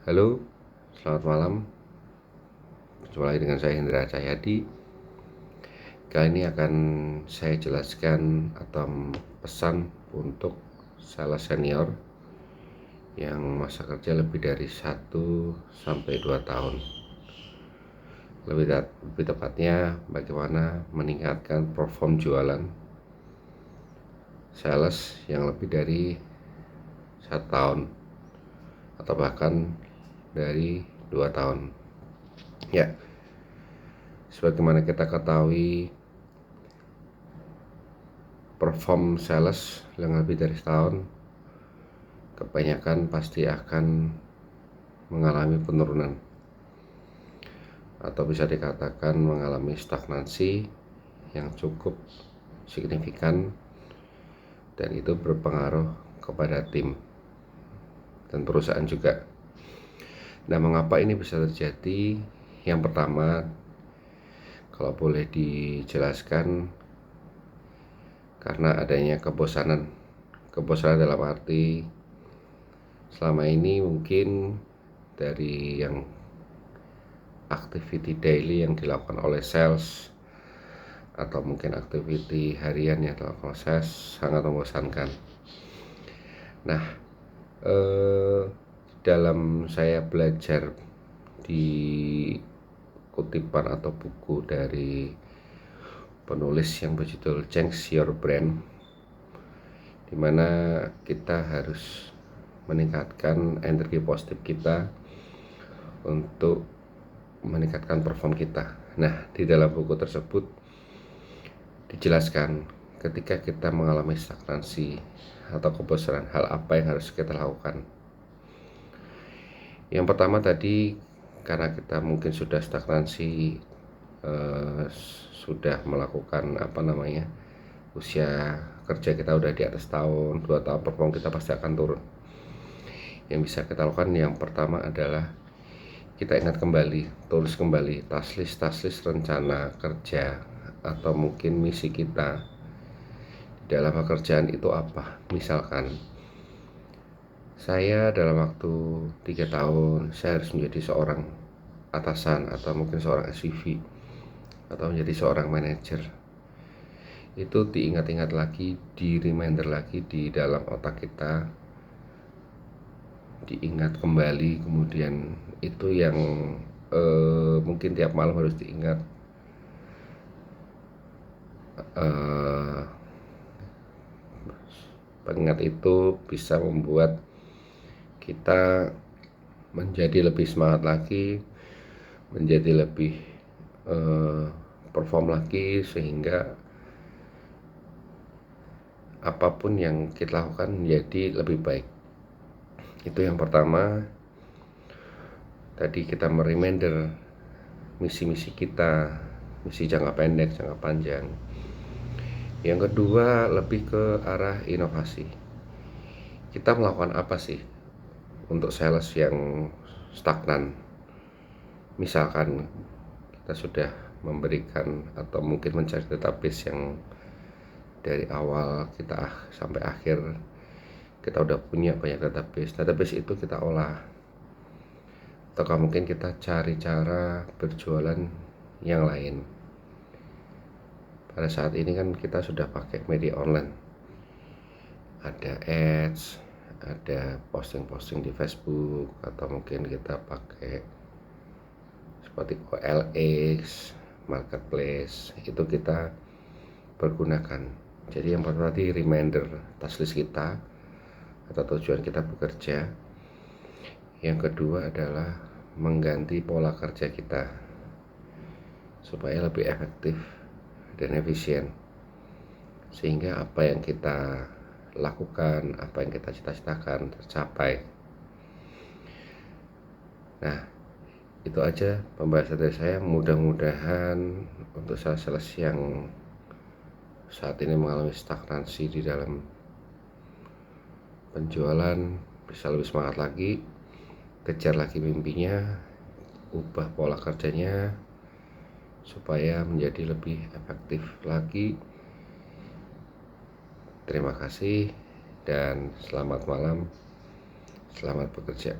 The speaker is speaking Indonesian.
Halo, selamat malam. Berjumpa lagi dengan saya Hendra Cahyadi. Kali ini akan saya jelaskan atau pesan untuk sales senior yang masa kerja lebih dari 1 sampai 2 tahun. Lebih tepatnya, bagaimana meningkatkan perform jualan sales yang lebih dari 1 tahun atau bahkan dari 2 tahun. Ya, sebagaimana kita ketahui, perform sales yang lebih dari setahun kebanyakan pasti akan mengalami penurunan atau bisa dikatakan mengalami stagnansi yang cukup signifikan, dan itu berpengaruh kepada tim dan perusahaan juga. Nah, mengapa ini bisa terjadi? Yang pertama, kalau boleh dijelaskan, karena adanya kebosanan dalam arti selama ini mungkin dari yang activity daily yang dilakukan oleh sales atau mungkin activity harian yang dilakukan oleh sales sangat membosankan. Nah, dalam saya belajar di kutipan atau buku dari penulis yang berjudul Change Your Brand, dimana kita harus meningkatkan energi positif kita untuk meningkatkan perform kita. Nah, di dalam buku tersebut dijelaskan ketika kita mengalami stagnansi atau kebosanan, hal apa yang harus kita lakukan. Yang pertama tadi, karena kita mungkin sudah stagnansi, sudah melakukan usia kerja kita udah di atas tahun, 2 tahun, perform kita pasti akan turun. Yang bisa kita lakukan yang pertama adalah kita ingat kembali, tulis kembali task list rencana kerja atau mungkin misi kita dalam pekerjaan itu apa. Misalkan saya dalam waktu 3 tahun saya harus menjadi seorang atasan atau mungkin seorang SVP atau menjadi seorang manajer. Itu diingat-ingat lagi, di reminder lagi di dalam otak kita, diingat kembali. Kemudian itu yang mungkin tiap malam harus diingat. Pengingat itu bisa membuat kita menjadi lebih semangat lagi, menjadi lebih perform lagi, sehingga apapun yang kita lakukan menjadi lebih baik. Itu yang pertama. Tadi kita mereminder misi-misi kita, misi jangka pendek, jangka panjang. Yang kedua, lebih ke arah inovasi. Kita melakukan apa sih untuk sales yang stagnan? Misalkan kita sudah memberikan atau mungkin mencari database yang dari awal kita sampai akhir kita udah punya banyak database itu kita olah, atau mungkin kita cari cara berjualan yang lain. Pada saat ini kan kita sudah pakai media online, ada ads, ada posting-posting di Facebook, atau mungkin kita pakai seperti OLX, marketplace, itu kita pergunakan. Jadi yang pertama tadi reminder task list kita atau tujuan kita bekerja. Yang kedua adalah mengganti pola kerja kita supaya lebih efektif dan efisien, sehingga apa yang kita lakukan, apa yang kita cita-citakan tercapai. Nah, itu aja pembahasan dari saya. Mudah-mudahan untuk sales yang saat ini mengalami stagnansi di dalam penjualan bisa lebih semangat lagi, kejar lagi mimpinya, ubah pola kerjanya supaya menjadi lebih efektif lagi. Terima kasih dan selamat malam, selamat bekerja.